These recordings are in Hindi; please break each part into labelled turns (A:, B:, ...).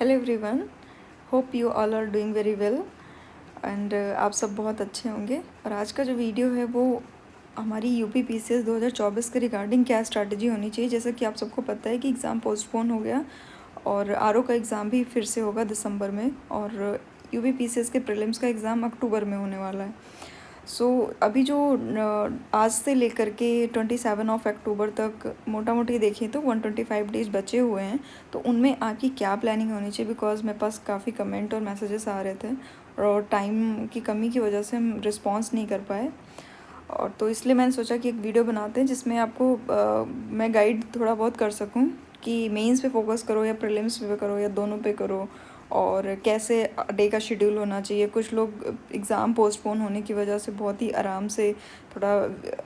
A: Hello everyone, hope you all are doing very well and आप सब बहुत अच्छे होंगे। और आज का जो वीडियो है वो हमारी यूपी पीसीएस 2024 के रिगार्डिंग क्या स्ट्रैटेजी होनी चाहिए। जैसा कि आप सबको पता है कि एग्ज़ाम पोस्टपोन हो गया और आरओ का एग्ज़ाम भी फिर से होगा दिसंबर में, और यूपी पीसीएस के प्रीलिम्स का एग्ज़ाम अक्टूबर में होने वाला है। अभी जो आज से लेकर के 27 ऑफ अक्टूबर तक मोटा मोटी देखें तो 125 डेज बचे हुए हैं। तो उनमें आपकी क्या प्लानिंग होनी चाहिए, बिकॉज़ मेरे पास काफ़ी कमेंट और मैसेजेस आ रहे थे और टाइम की कमी की वजह से हम रिस्पॉन्स नहीं कर पाए। और तो इसलिए मैंने सोचा कि एक वीडियो बनाते हैं जिसमें आपको मैं गाइड थोड़ा बहुत कर सकूं कि मेंस पे फोकस करो या प्रीलिम्स पे करो या दोनों पे करो, और कैसे डे का शेड्यूल होना चाहिए। कुछ लोग एग्ज़ाम पोस्टपोन होने की वजह से बहुत ही आराम से थोड़ा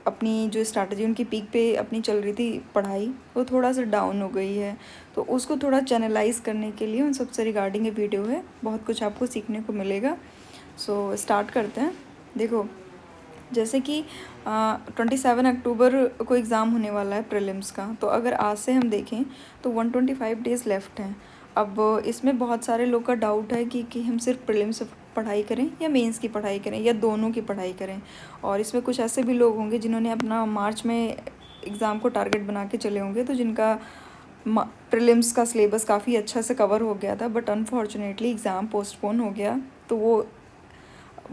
A: अपनी जो स्ट्रैटेजी उनकी पीक पे अपनी चल रही थी पढ़ाई, वो थोड़ा सा डाउन हो गई है। तो उसको थोड़ा चैनलाइज करने के लिए उन सबसे रिगार्डिंग ये वीडियो है, बहुत कुछ आपको सीखने को मिलेगा। स्टार्ट करते हैं। देखो, जैसे कि 27 अक्टूबर को एग्ज़ाम होने वाला है प्रीलिम्स का। तो अगर आज से हम देखें तो 125 डेज़ लेफ़्ट हैं। अब इसमें बहुत सारे लोग का डाउट है कि हम सिर्फ प्रीलिम्स पढ़ाई करें या मेंस की पढ़ाई करें या दोनों की पढ़ाई करें। और इसमें कुछ ऐसे भी लोग होंगे जिन्होंने अपना मार्च में एग्ज़ाम को टारगेट बना के चले होंगे, तो जिनका प्रीलिम्स का सिलेबस काफ़ी अच्छा से कवर हो गया था, बट अनफॉर्चुनेटली एग्ज़ाम पोस्टपोन हो गया। तो वो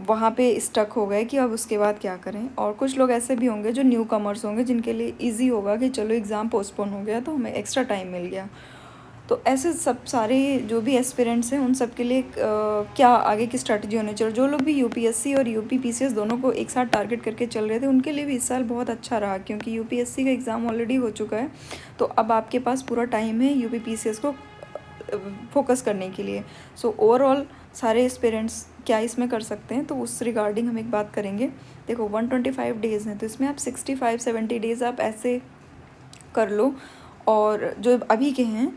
A: वहाँ पे स्टक हो गए कि अब उसके बाद क्या करें। और कुछ लोग ऐसे भी होंगे जो न्यू कमर्स होंगे, जिनके लिए इजी होगा कि चलो एग्ज़ाम पोस्टपोन हो गया तो हमें एक्स्ट्रा टाइम मिल गया। तो ऐसे सब सारे जो भी एस्पिरेंट्स हैं उन सब के लिए क्या आगे की स्ट्रैटेजी होनी चाहिए। जो लोग भी यूपीएससी और यूपी पीसीएस दोनों को एक साथ टारगेट करके चल रहे थे, उनके लिए भी इस साल बहुत अच्छा रहा, क्योंकि यूपीएससी का एग्ज़ाम ऑलरेडी हो चुका है। तो अब आपके पास पूरा टाइम है यूपी पीसीएस को फोकस करने के लिए। ओवरऑल सारे एस्पिरेंट्स क्या इसमें कर सकते हैं, तो उस रिगार्डिंग हम एक बात करेंगे। देखो, 125 डेज़ हैं, तो इसमें आप 65-70 डेज़ आप ऐसे कर लो, और जो अभी के हैं,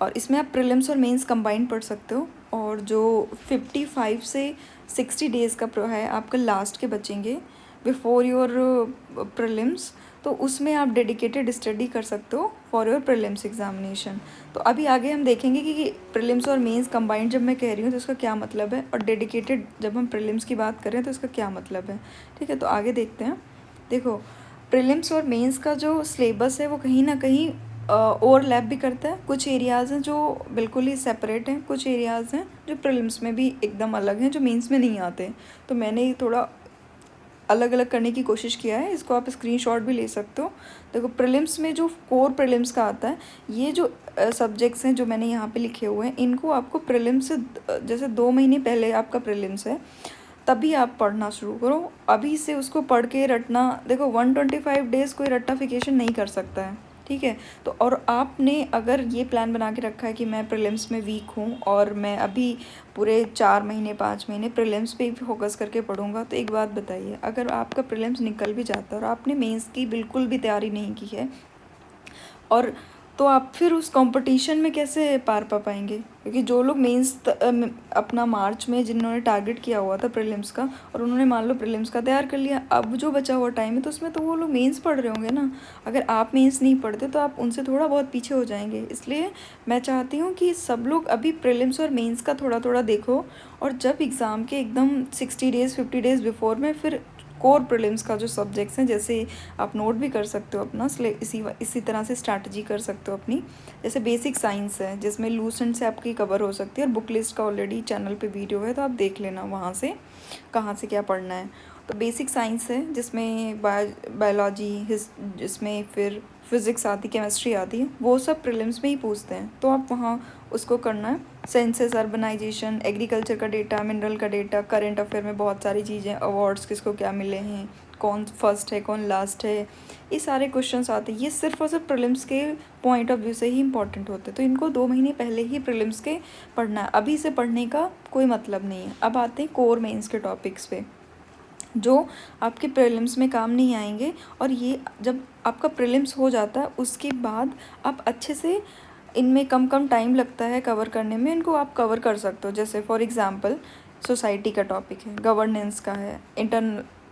A: और इसमें आप प्रीलिम्स और मेंस कंबाइन पढ़ सकते हो। और जो 55 से 60 डेज़ का प्रो है आपका लास्ट के बचेंगे बिफोर योर प्रीलिम्स, तो उसमें आप डेडिकेटेड स्टडी कर सकते हो फॉर योर प्रीलिम्स एग्जामिनेशन। तो अभी आगे हम देखेंगे कि प्रीलिम्स और मेंस कंबाइंड जब मैं कह रही हूँ तो उसका क्या मतलब है, और डेडिकेटेड जब हम प्रीलिम्स की बात करें तो उसका क्या मतलब है। ठीक है, तो आगे देखते हैं। देखो, प्रीलिम्स और मेंस का जो सिलेबस है वो कहीं ना कहीं ओवरलैप भी करता है। कुछ एरियाज़ हैं जो बिल्कुल ही सेपरेट हैं, कुछ एरियाज़ हैं जो प्रीलिम्स में भी एकदम अलग हैं, जो मेंस में नहीं आते। तो मैंने ये थोड़ा अलग अलग करने की कोशिश किया है, इसको आप स्क्रीनशॉट भी ले सकते हो। देखो, प्रीलिम्स में जो कोर प्रीलिम्स का आता है, ये जो सब्जेक्ट्स हैं जो मैंने यहाँ पे लिखे हुए हैं, इनको आपको प्रीलिम्स से जैसे 2 महीने पहले आपका प्रीलिम्स है तभी आप पढ़ना शुरू करो। अभी से उसको पढ़ के रटना, देखो 125 डेज़ कोई रट्टाफिकेशन नहीं कर सकता है। ठीक है, तो और आपने अगर ये प्लान बना के रखा है कि मैं प्रीलिम्स में वीक हूँ और मैं अभी पूरे 4 महीने 5 महीने प्रीलिम्स पे ही फोकस करके पढ़ूंगा, तो एक बात बताइए, अगर आपका प्रीलिम्स निकल भी जाता है और आपने मेंस की बिल्कुल भी तैयारी नहीं की है, और तो आप फिर उस कंपटीशन में कैसे पार पा पाएंगे। क्योंकि जो लोग मेंस अपना मार्च में जिन्होंने टारगेट किया हुआ था प्रीलिम्स का, और उन्होंने मान लो प्रीलिम्स का तैयार कर लिया, अब जो बचा हुआ टाइम है तो उसमें तो वो लोग मेंस पढ़ रहे होंगे ना। अगर आप मेंस नहीं पढ़ते तो आप उनसे थोड़ा बहुत पीछे हो जाएंगे। इसलिए मैं चाहती हूँ कि सब लोग अभी प्रीलिम्स और मेंस का थोड़ा थोड़ा देखो, और जब एग्ज़ाम के एकदम 60 डेज़ 50 डेज़ बिफोर में फिर कोर प्रीलिम्स का जो सब्जेक्ट्स हैं, जैसे आप नोट भी कर सकते हो अपना, इसी तरह से स्ट्रैटेजी कर सकते हो अपनी। जैसे बेसिक साइंस है जिसमें लूसेंट से आपकी कवर हो सकती है, और बुक लिस्ट का ऑलरेडी चैनल पे वीडियो है, तो आप देख लेना वहाँ से कहाँ से क्या पढ़ना है। तो बेसिक साइंस है जिसमें बायोलॉजी, जिसमें फिर फिज़िक्स आती, केमिस्ट्री आती है, वो सब प्रीलिम्स में ही पूछते हैं, तो आप वहाँ उसको करना है। सेंसस, अर्बनाइजेशन, एग्रीकल्चर का डेटा, मिनरल का डेटा, करंट अफेयर में बहुत सारी चीज़ें, अवार्ड्स किसको क्या मिले हैं, कौन फर्स्ट है कौन लास्ट है, ये सारे क्वेश्चंस आते हैं। ये सिर्फ और सिर्फ प्रीलिम्स के पॉइंट ऑफ व्यू से ही इंपॉर्टेंट होते हैं, तो इनको 2 महीने पहले ही प्रीलिम्स के पढ़ना है, अभी से पढ़ने का कोई मतलब नहीं है। अब आते हैं कोर मेंस के टॉपिक्स पे जो आपके प्रीलिम्स में काम नहीं आएंगे। और ये जब आपका प्रीलिम्स हो जाता है उसके बाद आप अच्छे से, इनमें कम कम टाइम लगता है कवर करने में, इनको आप कवर कर सकते हो। जैसे फॉर एग्ज़ाम्पल सोसाइटी का टॉपिक है, गवर्नेंस का है,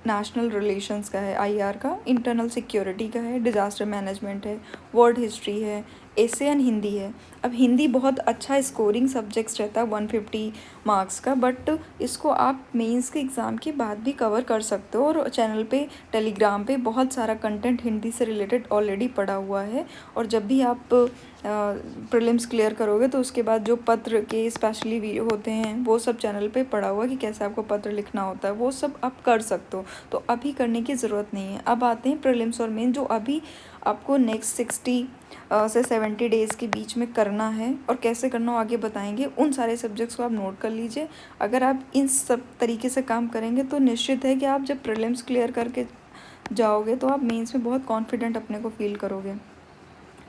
A: नेशनल रिलेशंस का है, आईआर का, इंटरनल सिक्योरिटी का है, डिज़ास्टर मैनेजमेंट है, वर्ल्ड हिस्ट्री है, एशियन हिंदी है। अब हिंदी बहुत अच्छा स्कोरिंग सब्जेक्ट्स रहता है 150 मार्क्स का, बट इसको आप मेंस के एग्ज़ाम के बाद भी कवर कर सकते हो। और चैनल पे टेलीग्राम पे बहुत सारा कंटेंट हिंदी से रिलेटेड ऑलरेडी पड़ा हुआ है। और जब भी आप प्रीलिम्स क्लियर करोगे तो उसके बाद जो पत्र के स्पेशली वीडियो होते हैं वो सब चैनल पे पड़ा हुआ है कि कैसे आपको पत्र लिखना होता है, वो सब आप कर सकते हो। तो अभी करने की ज़रूरत नहीं है। अब आते हैं प्रीलिम्स और मेन, जो अभी आपको नेक्स्ट 60 से 70 डेज़ के बीच में करना है और कैसे करना हो आगे बताएंगे। उन सारे सब्जेक्ट्स को आप नोट कर लीजिए। अगर आप इन सब तरीके से काम करेंगे तो निश्चित है कि आप जब प्रीलिम्स क्लियर करके जाओगे तो आप मेंस में बहुत कॉन्फिडेंट अपने को फील करोगे।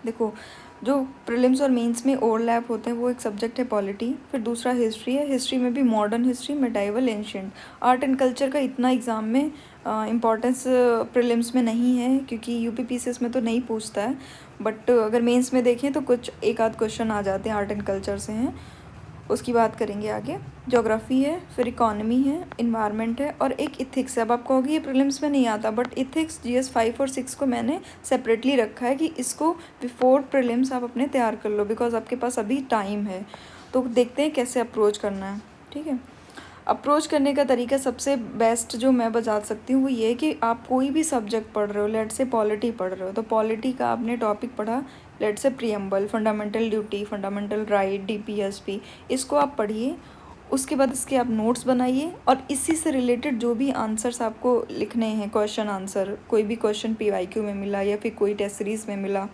A: देखो, जो प्रीलिम्स और मेंस में ओवरलैप होते हैं वो एक सब्जेक्ट है पॉलिटी, फिर दूसरा हिस्ट्री है। हिस्ट्री में भी modern history, medieval, ancient. Art and culture का इतना एग्ज़ाम में इम्पॉर्टेंस प्रीलिम्स में नहीं है क्योंकि यूपीपीसीएस में तो नहीं पूछता है, बट अगर मेंस में देखें तो कुछ एक आध क्वेश्चन आ जाते हैं आर्ट एंड कल्चर से हैं, उसकी बात करेंगे आगे। ज्योग्राफी है, फिर इकोनॉमी है, इन्वायरमेंट है और एक इथिक्स है। अब आप कहोगे ये प्रीलिम्स में नहीं आता, बट इथिक्स जीएस 5 और 6 को मैंने सेपरेटली रखा है कि इसको बिफोर प्रीलिम्स आप अपने तैयार कर लो, बिकॉज आपके पास अभी टाइम है। तो देखते हैं कैसे अप्रोच करना है। ठीक है, अप्रोच करने का तरीका सबसे बेस्ट जो मैं बता सकती हूँ वो ये है कि आप कोई भी सब्जेक्ट पढ़ रहे हो, लेट से पॉलिटी पढ़ रहे हो, तो पॉलिटी का आपने टॉपिक पढ़ा, लेट से preamble, fundamental duty, fundamental right, DPSP, इसको आप पढ़िए। उसके बाद इसके आप नोट्स बनाइए और इसी से रिलेटेड जो भी आंसर्स आपको लिखने हैं, क्वेश्चन आंसर, कोई भी क्वेश्चन पीवाईक्यू में मिला या फिर कोई टेस्ट सीरीज़ में मिला,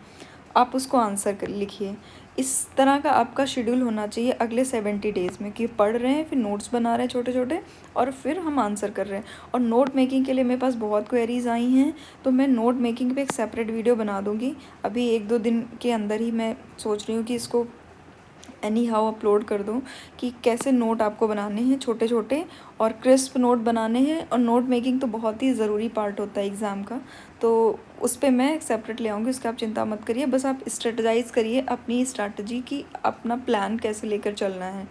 A: आप उसको आंसर कर लिखिए। इस तरह का आपका शेड्यूल होना चाहिए अगले 70 डेज़ में कि पढ़ रहे हैं, फिर नोट्स बना रहे हैं छोटे छोटे, और फिर हम आंसर कर रहे हैं। और नोट मेकिंग के लिए मेरे पास बहुत क्वेरीज़ आई हैं, तो मैं नोट मेकिंग पे एक सेपरेट वीडियो बना दूँगी। अभी 1-2 दिन के अंदर ही मैं सोच रही हूँ कि इसको एनी हाउ अपलोड कर दूँ कि कैसे नोट आपको बनाने हैं छोटे छोटे और क्रिस्प नोट बनाने हैं। और नोट मेकिंग तो बहुत ही ज़रूरी पार्ट होता है एग्ज़ाम का, तो उस पर मैं सेपरेट ले आऊँगी, उसका आप चिंता मत करिए। बस आप स्ट्रेटजाइज़ करिए अपनी स्ट्रैटेजी की, अपना प्लान कैसे लेकर चलना है।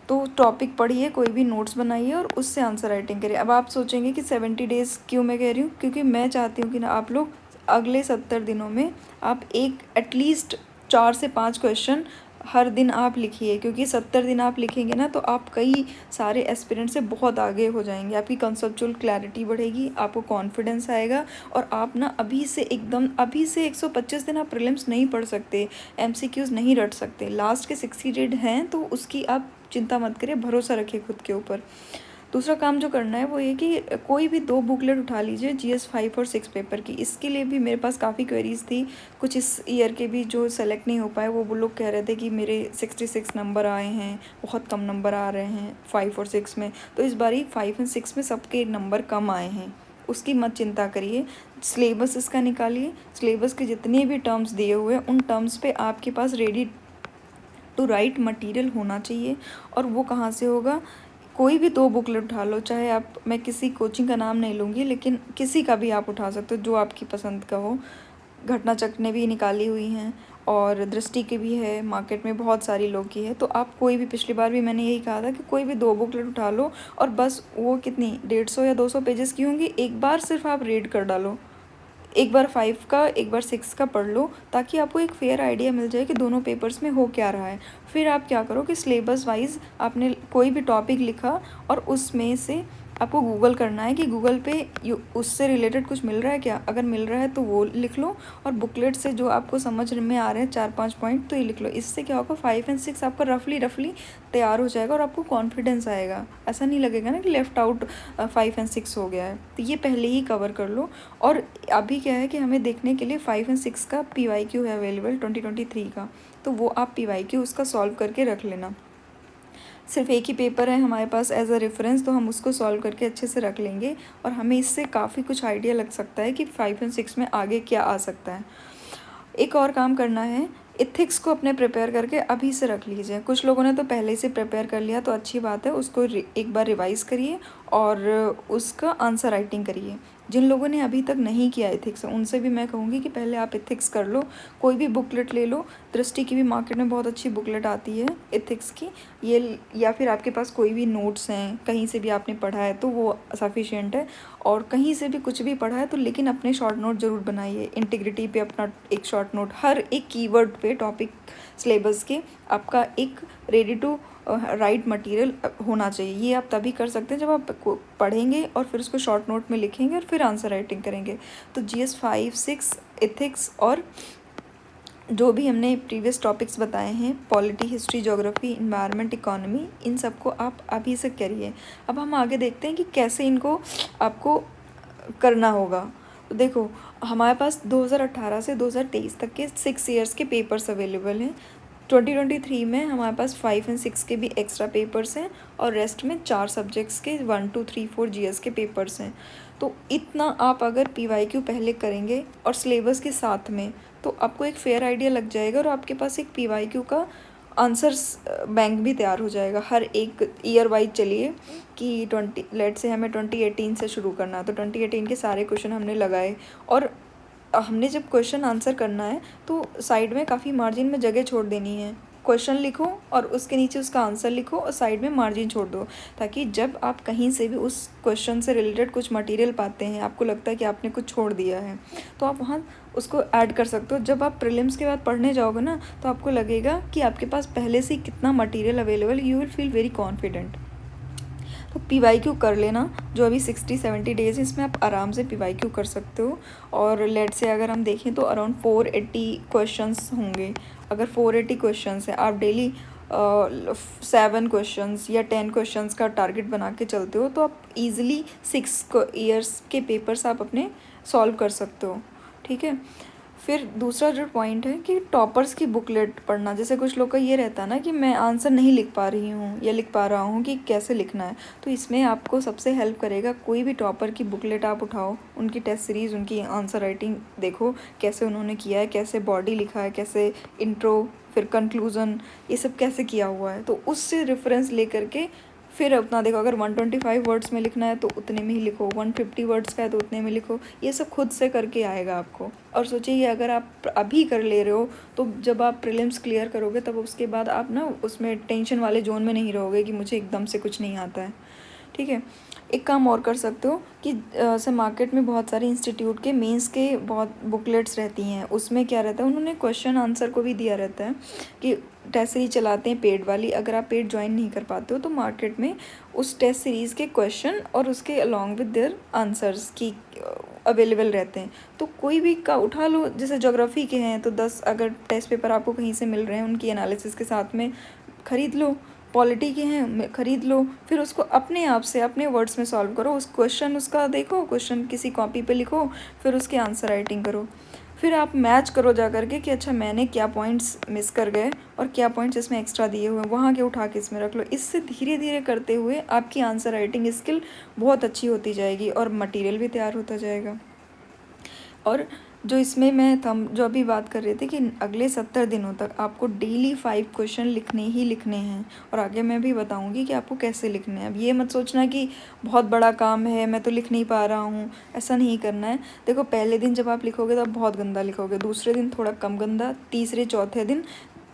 A: तो टॉपिक पढ़िए, कोई भी नोट्स बनाइए और उससे आंसर राइटिंग करिए। अब आप सोचेंगे कि 70 डेज़ क्यों मैं कह रही हूँ, क्योंकि मैं चाहती हूँ कि ना आप लोग अगले 70 दिनों में आप एक एटलीस्ट 4 से 5 क्वेश्चन हर दिन आप लिखिए, क्योंकि 70 दिन आप लिखेंगे ना तो आप कई सारे एस्पिरेंट से बहुत आगे हो जाएंगे। आपकी कंसेप्चुअल क्लैरिटी बढ़ेगी, आपको कॉन्फिडेंस आएगा और आप ना अभी से 125 दिन आप प्रीलिम्स नहीं पढ़ सकते, एमसीक्यूज़ नहीं रट सकते। लास्ट के 60 डेज हैं तो उसकी आप चिंता मत करिए, भरोसा रखिए खुद के ऊपर। दूसरा काम जो करना है वो ये कि कोई भी 2 बुकलेट उठा लीजिए जीएस 5 और 6 पेपर की। इसके लिए भी मेरे पास काफ़ी क्वेरीज़ थी, कुछ इस ईयर के भी जो सेलेक्ट नहीं हो पाए, वो लोग कह रहे थे कि मेरे 66 नंबर आए हैं, बहुत कम नंबर आ रहे हैं 5 और 6 में। तो इस बारी 5 और 6 में सबके नंबर कम आए हैं, उसकी मत चिंता करिए। सिलेबस इसका निकालिए, सिलेबस के जितने भी टर्म्स दिए हुए हैं उन टर्म्स पे आपके पास रेडी टू राइट मटेरियल होना चाहिए। और वो कहाँ से होगा, कोई भी 2 बुकलेट उठा लो, चाहे आप, मैं किसी कोचिंग का नाम नहीं लूँगी, लेकिन किसी का भी आप उठा सकते हो जो आपकी पसंद का हो। घटना चक्र ने भी निकाली हुई हैं और दृष्टि की भी है, मार्केट में बहुत सारी लोग की है। तो आप कोई भी, पिछली बार भी मैंने यही कहा था कि कोई भी 2 बुकलेट उठा लो और बस वो कितनी 150 या 200 पेजेस की होंगी, एक बार सिर्फ आप रीड कर डालो। एक बार 5 का, एक बार 6 का पढ़ लो, ताकि आपको एक फेयर आइडिया मिल जाए कि दोनों पेपर्स में हो क्या रहा है। फिर आप क्या करो कि सिलेबस वाइज आपने कोई भी टॉपिक लिखा और उसमें से आपको गूगल करना है कि गूगल पे उससे रिलेटेड कुछ मिल रहा है क्या, अगर मिल रहा है तो वो लिख लो। और बुकलेट से जो आपको समझ में आ रहे हैं 4-5 पॉइंट, तो ये लिख लो। इससे क्या होगा, 5 और 6 आपका रफली तैयार हो जाएगा और आपको कॉन्फिडेंस आएगा। ऐसा नहीं लगेगा ना कि लेफ़्ट आउट 5 और 6 हो गया है। तो ये पहले ही कवर कर लो। और अभी क्या है कि हमें देखने के लिए 5 और 6 का PYQ है अवेलेबल 2023 का, तो वो आप PYQ उसका सॉल्व करके रख लेना। सिर्फ एक ही पेपर है हमारे पास एज अ रेफरेंस, तो हम उसको सॉल्व करके अच्छे से रख लेंगे और हमें इससे काफ़ी कुछ आइडिया लग सकता है कि 5 और 6 में आगे क्या आ सकता है। एक और काम करना है, इथिक्स को अपने प्रिपेयर करके अभी से रख लीजिए। कुछ लोगों ने तो पहले से प्रिपेयर कर लिया, तो अच्छी बात है, उसको एक बार रिवाइज़ करिए और उसका आंसर राइटिंग करिए। जिन लोगों ने अभी तक नहीं किया एथिक्स उनसे भी मैं कहूँगी कि पहले आप एथिक्स कर लो, कोई भी बुकलेट ले लो। दृष्टि की भी मार्केट में बहुत अच्छी बुकलेट आती है एथिक्स की, ये या फिर आपके पास कोई भी नोट्स हैं, कहीं से भी आपने पढ़ा है तो वो सफिशिएंट है। और कहीं से भी कुछ भी पढ़ा है तो लेकिन अपने शॉर्ट नोट ज़रूर बनाइए। इंटीग्रिटी पे अपना एक शॉर्ट नोट, हर एक कीवर्ड पे टॉपिक सिलेबस के आपका एक रेडी टू राइट मटेरियल होना चाहिए। ये आप तभी कर सकते हैं जब आप पढ़ेंगे और फिर उसको शॉर्ट नोट में लिखेंगे और फिर आंसर राइटिंग करेंगे। तो GS 5, 6 एथिक्स और जो भी हमने प्रीवियस टॉपिक्स बताए हैं, polity, history, geography, environment, economy, इन सबको आप अभी से करिए। अब हम आगे देखते हैं कि कैसे इनको आपको करना होगा। तो देखो, हमारे पास 2018 से 2023 तक के 6 ईयर्स के पेपर्स अवेलेबल हैं। 2023 में हमारे पास 5 और 6 के भी एक्स्ट्रा पेपर्स हैं और रेस्ट में 4 सब्जेक्ट्स के 1, 2, 3, 4 GS के पेपर्स हैं। तो इतना आप अगर PYQ पहले करेंगे और सिलेबस के साथ में, तो आपको एक फेयर आइडिया लग जाएगा और आपके पास एक PYQ का आंसर्स बैंक भी तैयार हो जाएगा। हर एक ईयर वाइज चलिए कि 20 लेट से हमें 2018 से शुरू करना है तो 2018 के सारे क्वेश्चन हमने लगाए और हमने जब क्वेश्चन आंसर करना है तो साइड में काफ़ी मार्जिन में जगह छोड़ देनी है। क्वेश्चन लिखो और उसके नीचे उसका आंसर लिखो और साइड में मार्जिन छोड़ दो, ताकि जब आप कहीं से भी उस क्वेश्चन से रिलेटेड कुछ मटेरियल पाते हैं, आपको लगता है कि आपने कुछ छोड़ दिया है, तो आप वहाँ उसको ऐड कर सकते हो। जब आप प्रीलिम्स के बाद पढ़ने जाओगे ना, तो आपको लगेगा कि आपके पास पहले से कितना material available, you will feel very confident. तो PYQ कर लेना, जो अभी 60-70 डेज़ है, इसमें आप आराम से PYQ कर सकते हो। और लेट से अगर हम देखें तो अराउंड 480 क्वेश्चंस होंगे। अगर 480 क्वेश्चंस है, आप डेली 7 क्वेश्चंस या 10 क्वेश्चंस का टारगेट बना के चलते हो, तो आप इजीली 6 ईयर्स के पेपर्स आप अपने सॉल्व कर सकते हो। ठीक है। फिर दूसरा जो पॉइंट है कि टॉपर्स की बुकलेट पढ़ना। जैसे कुछ लोग का ये रहता है ना कि मैं आंसर नहीं लिख पा रही हूँ या लिख पा रहा हूँ कि कैसे लिखना है, तो इसमें आपको सबसे हेल्प करेगा कोई भी टॉपर की बुकलेट आप उठाओ, उनकी टेस्ट सीरीज़, उनकी आंसर राइटिंग देखो कैसे उन्होंने किया है, कैसे बॉडी लिखा है, कैसे इंट्रो, फिर कंक्लूज़न, ये सब कैसे किया हुआ है। तो उससे रेफरेंस ले करके फिर अपना देखो, अगर 125 वर्ड्स में लिखना है तो उतने में ही लिखो, 150 वर्ड्स का है तो उतने में लिखो। ये सब खुद से करके आएगा आपको। और सोचिए ये अगर आप अभी कर ले रहे हो तो जब आप प्रीलिम्स क्लियर करोगे तब उसके बाद आप ना उसमें टेंशन वाले जोन में नहीं रहोगे कि मुझे एकदम से कुछ नहीं आता है। ठीक है। एक काम और कर सकते हो कि से मार्केट में बहुत सारे इंस्टीट्यूट के मेंस के बहुत बुकलेट्स रहती हैं, उसमें क्या रहता है, उन्होंने क्वेश्चन आंसर को भी दिया रहता है कि टेस्ट सीरीज चलाते हैं पेड वाली। अगर आप पेड ज्वाइन नहीं कर पाते हो तो मार्केट में उस टेस्ट सीरीज़ के क्वेश्चन और उसके अलॉन्ग विद देयर आंसर्स की अवेलेबल रहते हैं। तो कोई भी का उठा लो। जैसे ज्योग्राफी के हैं तो 10 अगर टेस्ट पेपर आपको कहीं से मिल रहे हैं, उनकी एनालिसिस के साथ में ख़रीद लो। पॉलिटी के हैं, ख़रीद लो। फिर उसको अपने आप से अपने वर्ड्स में सॉल्व करो। उस क्वेश्चन उसका देखो, क्वेश्चन किसी कॉपी पे लिखो, फिर उसकी आंसर राइटिंग करो। फिर आप मैच करो जा कर के कि अच्छा मैंने क्या पॉइंट्स मिस कर गए और क्या पॉइंट्स इसमें एक्स्ट्रा दिए हुए हैं, वहाँ के उठा के इसमें रख लो। इससे धीरे धीरे करते हुए आपकी आंसर राइटिंग स्किल बहुत अच्छी होती जाएगी और मटेरियल भी तैयार होता जाएगा। और जो इसमें मैं हम जो अभी बात कर रहे थे कि अगले 70 दिनों तक आपको डेली 5 क्वेश्चन लिखने ही लिखने हैं, और आगे मैं भी बताऊंगी कि आपको कैसे लिखने हैं। अब ये मत सोचना कि बहुत बड़ा काम है, मैं तो लिख नहीं पा रहा हूँ, ऐसा नहीं करना है। देखो, पहले दिन जब आप लिखोगे तो आप बहुत गंदा लिखोगे, दूसरे दिन थोड़ा कम गंदा, तीसरे चौथे दिन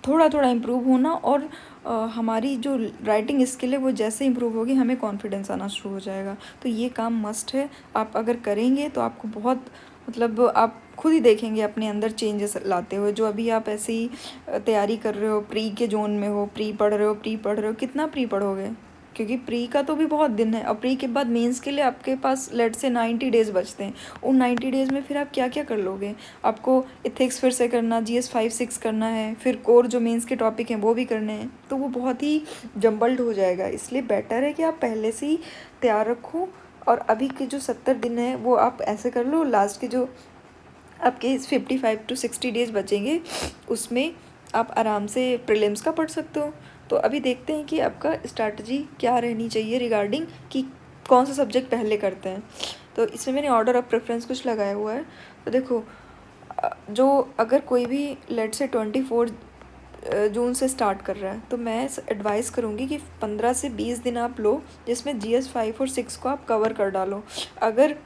A: थोड़ा थोड़ा इम्प्रूव होना। और हमारी जो राइटिंग स्किल है वो जैसे इम्प्रूव होगी हमें कॉन्फिडेंस आना शुरू हो जाएगा। तो ये काम मस्ट है, आप अगर करेंगे तो आपको बहुत मतलब आप खुद ही देखेंगे अपने अंदर चेंजेस लाते हुए। जो अभी आप ऐसी तैयारी कर रहे हो, प्री के जोन में हो, प्री पढ़ रहे हो, कितना प्री पढ़ोगे, क्योंकि प्री का तो भी बहुत दिन है। और प्री के बाद मेंस के लिए आपके पास लेट से 90 डेज़ बचते हैं। उन 90 डेज़ में फिर आप क्या क्या कर लोगे। आपको एथिक्स फिर से करना, GS 5-6 करना है, फिर कोर जो मेंस के टॉपिक हैं वो भी करने हैं, तो वो बहुत ही जम्बल्ड हो जाएगा। इसलिए बेटर है कि आप पहले से ही तैयार रखो। और अभी के जो 70 दिन है वो आप ऐसे कर लो, लास्ट के जो आपके 55 to 60 डेज़ बचेंगे उसमें आप आराम से प्रीलिम्स का पढ़ सकते हो। तो अभी देखते हैं कि आपका स्ट्रैटेजी क्या रहनी चाहिए रिगार्डिंग कि कौन सा सब्जेक्ट पहले करते हैं। तो इसमें मैंने ऑर्डर ऑफ प्रेफरेंस कुछ लगाया हुआ है। तो देखो, जो अगर कोई भी लेट से 24 जून से स्टार्ट कर रहा है तो मैं एडवाइस करूँगी कि 15 से 20 दिन आप लो, जिसमें GS 5 और 6 को आप कवर कर डालो। अगर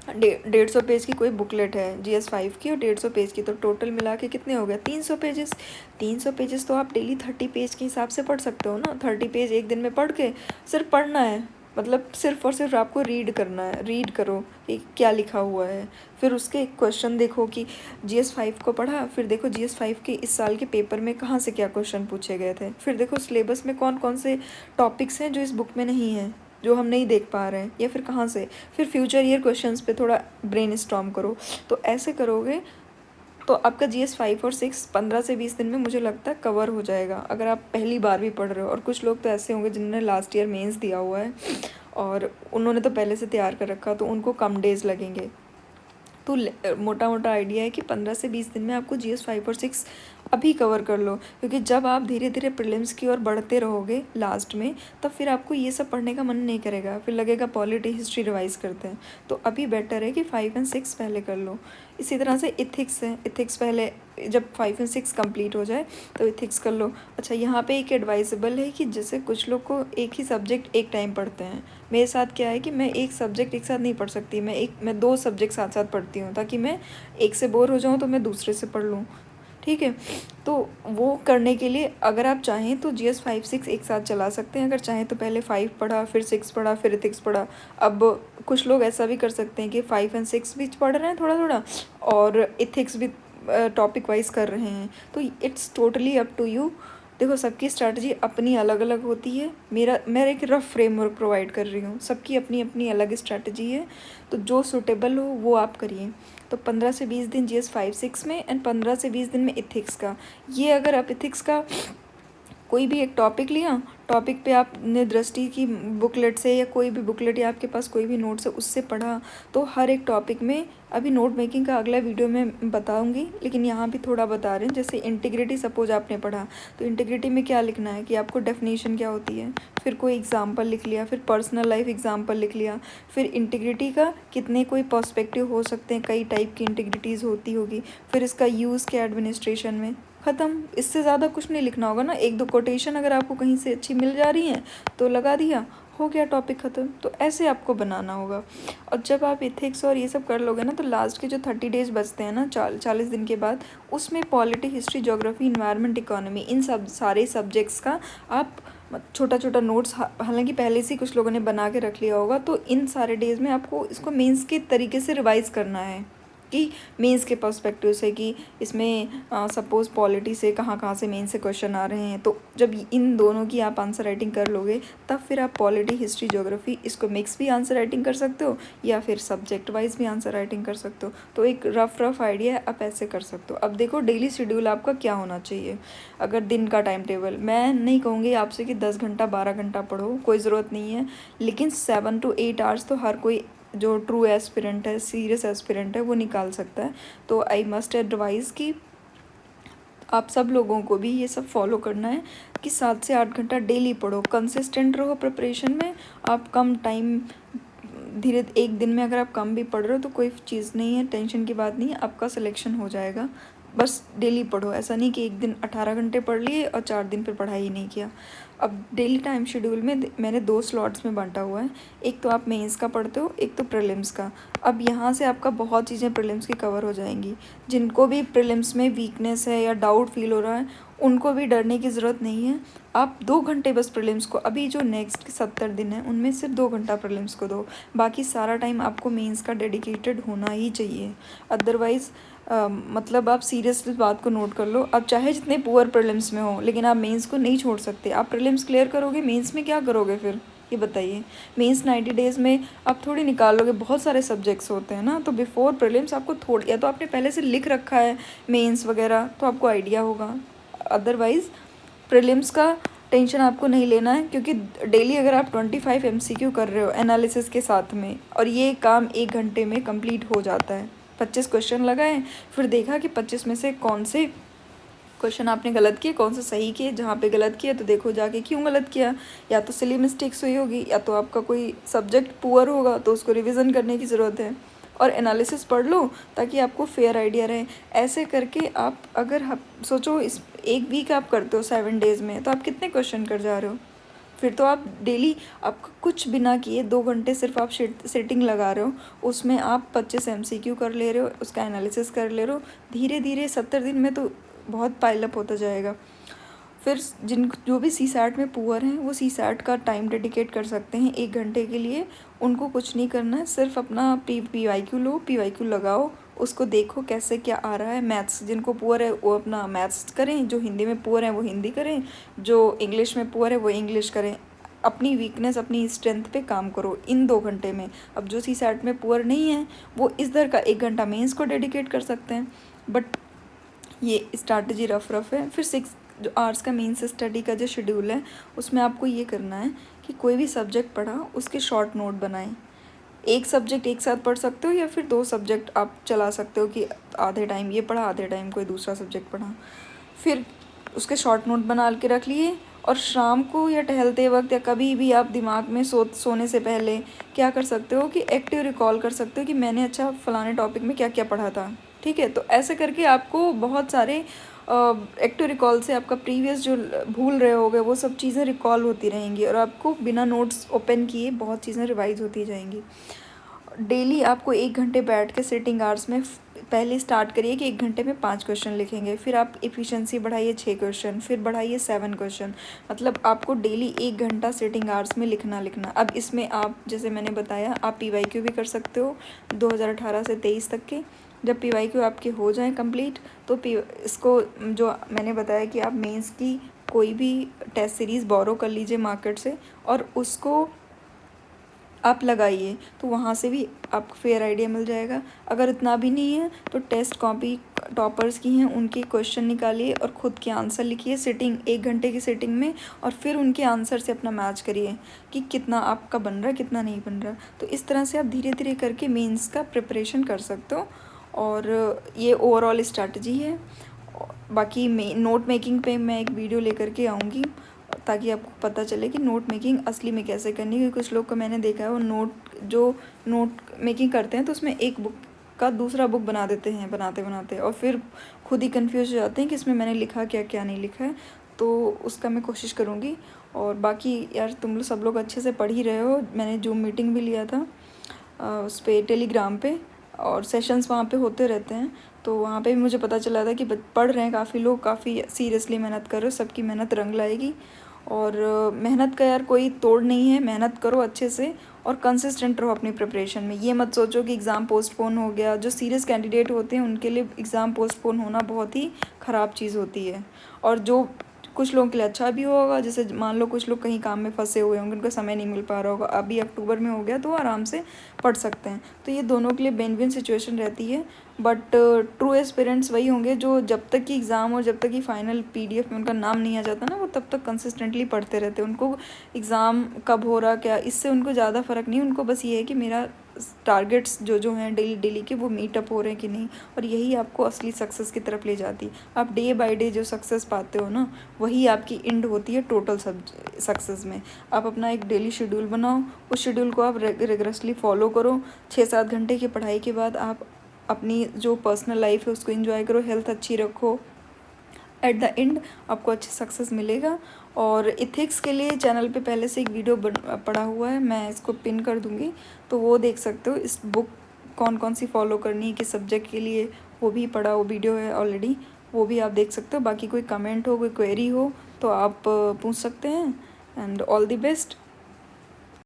A: 150 पेज की कोई बुकलेट है GS5 की और 150 पेज की, तो टोटल मिला के कितने हो गए 300 पेजेस। 300 पेजेस तो आप डेली 30 पेज के हिसाब से पढ़ सकते हो ना। 30 पेज एक दिन में पढ़ के सिर्फ पढ़ना है, मतलब सिर्फ और सिर्फ आपको रीड करना है। रीड करो कि क्या लिखा हुआ है, फिर उसके क्वेश्चन देखो कि GS5 को पढ़ा, फिर देखो GS5 के इस साल के पेपर में कहाँ से क्या क्वेश्चन पूछे गए थे, फिर देखो सिलेबस में कौन कौन से टॉपिक्स हैं जो इस बुक में नहीं है, जो हम नहीं देख पा रहे हैं, या फिर कहाँ से, फिर फ्यूचर ईयर क्वेश्चंस पे थोड़ा ब्रेनस्टॉर्म करो। तो ऐसे करोगे तो आपका GS5 और 6 15 से 20 दिन में मुझे लगता है कवर हो जाएगा, अगर आप पहली बार भी पढ़ रहे हो। और कुछ लोग तो ऐसे होंगे जिन्होंने लास्ट ईयर मेंस दिया हुआ है और उन्होंने तो पहले से तैयार कर रखा, तो उनको कम डेज लगेंगे। तो मोटा मोटा आइडिया है कि 15 से 20 दिन में आपको GS5 और 6 अभी कवर कर लो, क्योंकि जब आप धीरे धीरे प्रीलिम्स की ओर बढ़ते रहोगे लास्ट में, तब फिर आपको ये सब पढ़ने का मन नहीं करेगा, फिर लगेगा पॉलिटी हिस्ट्री रिवाइज करते हैं। तो अभी बेटर है कि 5 एंड 6 पहले कर लो। इसी तरह से इथिक्स है, इथिक्स पहले जब 5 एंड 6 कंप्लीट हो जाए तो इथिक्स कर लो। अच्छा, यहाँ पे एक एडवाइजेबल है कि जैसे कुछ लोग को एक ही सब्जेक्ट एक टाइम पढ़ते हैं, मेरे साथ क्या है कि मैं एक सब्जेक्ट एक साथ नहीं पढ़ सकती, मैं 2 सब्जेक्ट साथ साथ पढ़ती हूँ, ताकि मैं एक से बोर हो जाऊँ तो मैं दूसरे से पढ़ लूँ। ठीक है, तो वो करने के लिए अगर आप चाहें तो GS5 6 एक साथ चला सकते हैं। अगर चाहें तो पहले 5 पढ़ा, फिर 6 पढ़ा, फिर इथिक्स पढ़ा। अब कुछ लोग ऐसा भी कर सकते हैं कि 5 एंड 6 भी पढ़ रहे हैं थोड़ा थोड़ा, और इथिक्स भी टॉपिक वाइज कर रहे हैं। तो it's totally up to you. देखो, सबकी स्ट्रैटेजी अपनी अलग अलग होती है। मैं एक रफ फ्रेमवर्क प्रोवाइड कर रही हूँ, सबकी अपनी अपनी अलग स्ट्रैटेजी है, तो जो सूटेबल हो वो आप करिए। तो 15 से 20 दिन GS5 6 में एंड 15 से 20 दिन में इथिक्स का। ये अगर आप इथिक्स का कोई भी एक टॉपिक लिया, टॉपिक पे आपने दृष्टि की बुकलेट से या कोई भी बुकलेट या आपके पास कोई भी नोट्स है उससे पढ़ा, तो हर एक टॉपिक में अभी नोट मेकिंग का अगला वीडियो में बताऊंगी, लेकिन यहाँ भी थोड़ा बता रहे हैं। जैसे इंटीग्रिटी सपोज आपने पढ़ा, तो इंटीग्रिटी में क्या लिखना है कि आपको डेफिनेशन क्या होती है, फिर कोई एग्जाम्पल लिख लिया, फिर पर्सनल लाइफ एग्जाम्पल लिख लिया, फिर इंटीग्रिटी का कितने कोई पर्सपेक्टिव हो सकते हैं, कई टाइप की इंटीग्रिटीज़ होती होगी, फिर इसका यूज़ क्या एडमिनिस्ट्रेशन में, ख़त्म। इससे ज़्यादा कुछ नहीं लिखना होगा ना। एक दो कोटेशन अगर आपको कहीं से अच्छी मिल जा रही हैं तो लगा दिया, हो गया टॉपिक ख़त्म। तो ऐसे आपको बनाना होगा। और जब आप इथिक्स और ये सब कर लोगे ना, तो लास्ट के जो 30 डेज बचते हैं ना, 40 दिन के बाद, उसमें polity, history, geography, environment, economy, इन सब सारे सब्जेक्ट्स का आप छोटा छोटा नोट्स, हालांकि पहले से ही कुछ लोगों ने बना के रख लिया होगा, तो इन सारे डेज में आपको इसको मेंस के तरीके से रिवाइज़ करना है कि मेंस के पर्सपेक्टिव से, कि इसमें सपोज़ पॉलिटी से कहाँ कहाँ से मेंस से क्वेश्चन आ रहे हैं। तो जब इन दोनों की आप आंसर राइटिंग कर लोगे, तब फिर आप पॉलिटी, हिस्ट्री, ज्योग्राफी इसको मिक्स भी आंसर राइटिंग कर सकते हो, या फिर सब्जेक्ट वाइज भी आंसर राइटिंग कर सकते हो। तो एक रफ आइडिया है, आप ऐसे कर सकते हो। अब देखो, डेली शेड्यूल आपका क्या होना चाहिए। अगर दिन का टाइम टेबल, मैं नहीं कहूँगी आपसे कि 10 घंटा 12 घंटा पढ़ो, कोई ज़रूरत नहीं है, लेकिन 7 to 8 आवर्स तो हर कोई जो ट्रू एस्पिरेंट है, सीरियस एस्पिरेंट है, वो निकाल सकता है। तो आई मस्ट एडवाइज़ कि आप सब लोगों को भी ये सब फॉलो करना है कि 7 से 8 घंटा डेली पढ़ो, कंसिस्टेंट रहो प्रिपरेशन में। आप कम टाइम, धीरे, एक दिन में अगर आप कम भी पढ़ रहे हो तो कोई चीज़ नहीं है, टेंशन की बात नहीं है, आपका सिलेक्शन हो जाएगा। बस डेली पढ़ो, ऐसा नहीं कि एक दिन 18 घंटे पढ़ लिए और 4 दिन फिर पढ़ाई ही नहीं किया। अब डेली टाइम शेड्यूल में मैंने 2 स्लॉट्स में बांटा हुआ है, एक तो आप मेंस का पढ़ते हो, एक तो प्रीलिम्स का। अब यहाँ से आपका बहुत चीज़ें प्रीलिम्स की कवर हो जाएंगी। जिनको भी प्रीलिम्स में वीकनेस है या डाउट फील हो रहा है, उनको भी डरने की ज़रूरत नहीं है। आप 2 घंटे बस प्रीलिम्स को, अभी जो नेक्स्ट के 70 दिन है उनमें सिर्फ 2 घंटा प्रीलिम्स को दो, बाकी सारा टाइम आपको मेंस का डेडिकेटेड होना ही चाहिए। अदरवाइज़ मतलब आप सीरियसली बात को नोट कर लो, आप चाहे जितने पुअर प्रीलिम्स में हो, लेकिन आप मेंस को नहीं छोड़ सकते। आप प्रीलिम्स क्लियर करोगे, मेंस में क्या करोगे फिर, ये बताइए। मेंस 90 डेज़ में आप थोड़ी निकाल लोगे, बहुत सारे सब्जेक्ट्स होते हैं ना। तो बिफोर प्रीलिम्स आपको थोड़ी, या तो आपने पहले से लिख रखा है मेंस वगैरह, तो आपको आइडिया होगा। अदरवाइज़ प्रीलिम्स का टेंशन आपको नहीं लेना है, क्योंकि डेली अगर आप 25 MCQ कर रहे हो एनालिसिस के साथ में, और ये काम 1 घंटे में कंप्लीट हो जाता है। 25 क्वेश्चन लगाए, फिर देखा कि 25 में से कौन से क्वेश्चन आपने गलत किए, कौन से सही किए। जहाँ पे गलत किया तो देखो जाके क्यों गलत किया, या तो सिली मिस्टेक्स हुई होगी, या तो आपका कोई सब्जेक्ट पुअर होगा तो उसको रिविज़न करने की ज़रूरत है। और एनालिसिस पढ़ लो ताकि आपको फेयर आइडिया रहे। ऐसे करके आप अगर सोचो, इस एक वीक आप करते हो 7 डेज़ में, तो आप कितने क्वेश्चन कर जा रहे हो, फिर तो आप डेली आप कुछ बिना किए 2 घंटे सिर्फ आप सिटिंग लगा रहे हो, उसमें आप 25 MCQ कर ले रहे हो, उसका एनालिसिस कर ले रहे हो। धीरे धीरे 70 दिन में तो बहुत पाइलअप होता जाएगा। फिर जो भी CSAT में पुअर हैं वो CSAT का टाइम डेडिकेट कर सकते हैं 1 घंटे के लिए। उनको कुछ नहीं करना है, सिर्फ अपना PYQ लो, PYQ लगाओ, उसको देखो कैसे क्या आ रहा है। मैथ्स जिनको पुअर है वो अपना मैथ्स करें, जो हिंदी में पुअर है वो हिंदी करें, जो इंग्लिश में पुअर है वो इंग्लिश करें। अपनी वीकनेस अपनी स्ट्रेंथ पे काम करो इन 2 घंटे में। अब जो CSAT में पुअर नहीं है वो इधर का 1 घंटा मेंस को डेडिकेट कर सकते हैं। बट ये स्ट्रैटेजी रफ है। फिर 6 जो आर्ट्स का मेंस स्टडी का जो शेड्यूल है उसमें आपको ये करना है कि कोई भी सब्जेक्ट पढ़ा उसके शॉर्ट नोट बनाएं। एक सब्जेक्ट एक साथ पढ़ सकते हो या फिर 2 सब्जेक्ट आप चला सकते हो कि आधे टाइम ये पढ़ा, आधे टाइम कोई दूसरा सब्जेक्ट पढ़ा। फिर उसके शॉर्ट नोट बना के रख लिए, और शाम को या टहलते वक्त या कभी भी आप दिमाग में सोने से पहले क्या कर सकते हो कि एक्टिव रिकॉल कर सकते हो कि मैंने अच्छा फ़लाने टॉपिक में क्या क्या पढ़ा था। ठीक है, तो ऐसे करके आपको बहुत सारे एक्टिव रिकॉल से आपका प्रीवियस जो भूल रहे होगे वो सब चीज़ें रिकॉल होती रहेंगी, और आपको बिना नोट्स ओपन किए बहुत चीज़ें रिवाइज होती जाएंगी। डेली आपको 1 घंटे बैठ के सिटिंग आवर्स में पहले स्टार्ट करिए कि 1 घंटे में 5 क्वेश्चन लिखेंगे, फिर आप एफिशिएंसी बढ़ाइए 6 क्वेश्चन, फिर बढ़ाइए 7 क्वेश्चन। मतलब आपको डेली 1 घंटा सिटिंग आवर्स में लिखना। अब इसमें आप जैसे मैंने बताया आप PYQ भी कर सकते हो 2018 से 23 तक के। जब PYQ आपके हो जाए कंप्लीट तो इसको जो मैंने बताया कि आप मेंस की कोई भी टेस्ट सीरीज़ बोरो कर लीजिए मार्केट से, और उसको आप लगाइए, तो वहाँ से भी आपको फेयर आइडिया मिल जाएगा। अगर इतना भी नहीं है तो टेस्ट कॉपी टॉपर्स की हैं उनके क्वेश्चन निकालिए और ख़ुद के आंसर लिखिए सिटिंग 1 घंटे की सिटिंग में, और फिर उनके आंसर से अपना मैच करिए कि कितना आपका बन रहा है कितना नहीं बन रहा। तो इस तरह से आप धीरे धीरे करके मेंस का प्रिपरेशन कर सकते हो, और ये ओवरऑल स्ट्रैटेजी है। बाकी नोट मेकिंग पे मैं एक वीडियो लेकर के आऊँगी ताकि आपको पता चले कि नोट मेकिंग असली में कैसे करनी है। क्योंकि कुछ लोग को मैंने देखा है वो नोट मेकिंग करते हैं तो उसमें एक बुक का दूसरा बुक बना देते हैं बनाते बनाते, और फिर खुद ही कंफ्यूज हो जाते हैं कि इसमें मैंने लिखा क्या क्या नहीं लिखा है। तो उसका मैं कोशिश करूँगी। और बाकी यार तुम लोग सब लोग अच्छे से पढ़ ही रहे हो। मैंने जूम मीटिंग भी लिया था उस पर टेलीग्राम पे, और सेशंस वहाँ पे होते रहते हैं, तो वहाँ पे भी मुझे पता चला था कि पढ़ रहे हैं काफ़ी लोग, काफ़ी सीरियसली मेहनत कर रहे हो। सबकी मेहनत रंग लाएगी, और मेहनत का यार कोई तोड़ नहीं है। मेहनत करो अच्छे से और कंसिस्टेंट रहो अपनी प्रिपरेशन में। ये मत सोचो कि एग्ज़ाम पोस्टपोन हो गया। जो सीरियस कैंडिडेट होते हैं उनके लिए एग्ज़ाम पोस्टपोन होना बहुत ही ख़राब चीज़ होती है, और जो कुछ लोगों के लिए अच्छा भी होगा। जैसे मान लो कुछ लोग कहीं काम में फंसे हुए होंगे, उनको समय नहीं मिल पा रहा होगा, अभी अक्टूबर में हो गया तो आराम से पढ़ सकते हैं। तो ये दोनों के लिए विन विन सिचुएशन रहती है। बट ट्रू एस्पिरेंट्स वही होंगे जो जब तक कि एग्ज़ाम और जब तक कि फाइनल PDF में उनका नाम नहीं आ जाता ना, वो तब तक कंसिस्टेंटली पढ़ते रहते हैं। उनको एग्ज़ाम कब हो रहा क्या इससे उनको ज़्यादा फ़र्क नहीं। उनको बस ये है कि मेरा टारगेट्स जो हैं डेली के वो मीटअप हो रहे हैं कि नहीं, और यही आपको असली सक्सेस की तरफ ले जाती। आप डे बाय डे जो सक्सेस पाते हो ना, वही आपकी एंड होती है टोटल सक्सेस में। आप अपना एक डेली शेड्यूल बनाओ, उस शेड्यूल को आप रिगरसली फॉलो करो। 6-7 घंटे की पढ़ाई के बाद आप अपनी जो पर्सनल लाइफ है उसको एंजॉय करो, हेल्थ अच्छी रखो। एट द एंड आपको अच्छी सक्सेस मिलेगा। और इथिक्स के लिए चैनल पे पहले से एक वीडियो पड़ा हुआ है, मैं इसको पिन कर दूँगी, तो वो देख सकते हो। इस बुक कौन कौन सी फॉलो करनी है किस सब्जेक्ट के लिए, वो भी पड़ा, वो वीडियो है ऑलरेडी, वो भी आप देख सकते हो। बाकी कोई कमेंट हो कोई क्वेरी हो तो आप पूछ सकते हैं। And all the best.